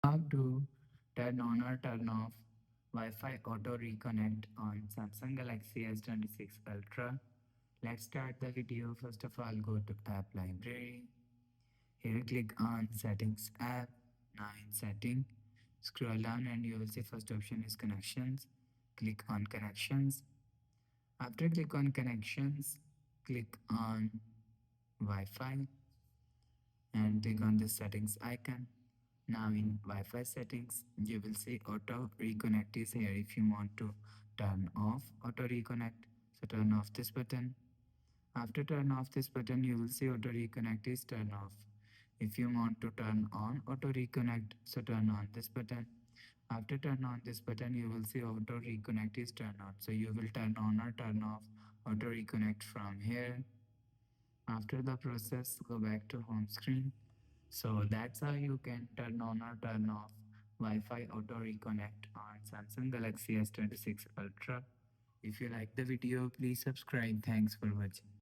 How to turn on or turn off Wi-Fi auto reconnect on Samsung Galaxy S26 Ultra. Let's start the video. First of all, go to App Library. Here click on Settings app. Now in Setting, scroll down and you will see first option is Connections. Click on Connections. After click on Connections, click on Wi-Fi and click on the settings icon. Now in Wi-Fi settings, you will see auto reconnect is here. If you want to turn off auto reconnect, so turn off this button. After turn off this button, you will see auto reconnect is turned off. If you want to turn on auto reconnect, so turn on this button. After turn on this button, you will see auto reconnect is turned on. So you will turn on or turn off auto reconnect from here. After the process, go back to home screen. So that's how you can turn on or turn off Wi-Fi auto reconnect on Samsung Galaxy S26 Ultra. If you like the video, please subscribe. Thanks for watching.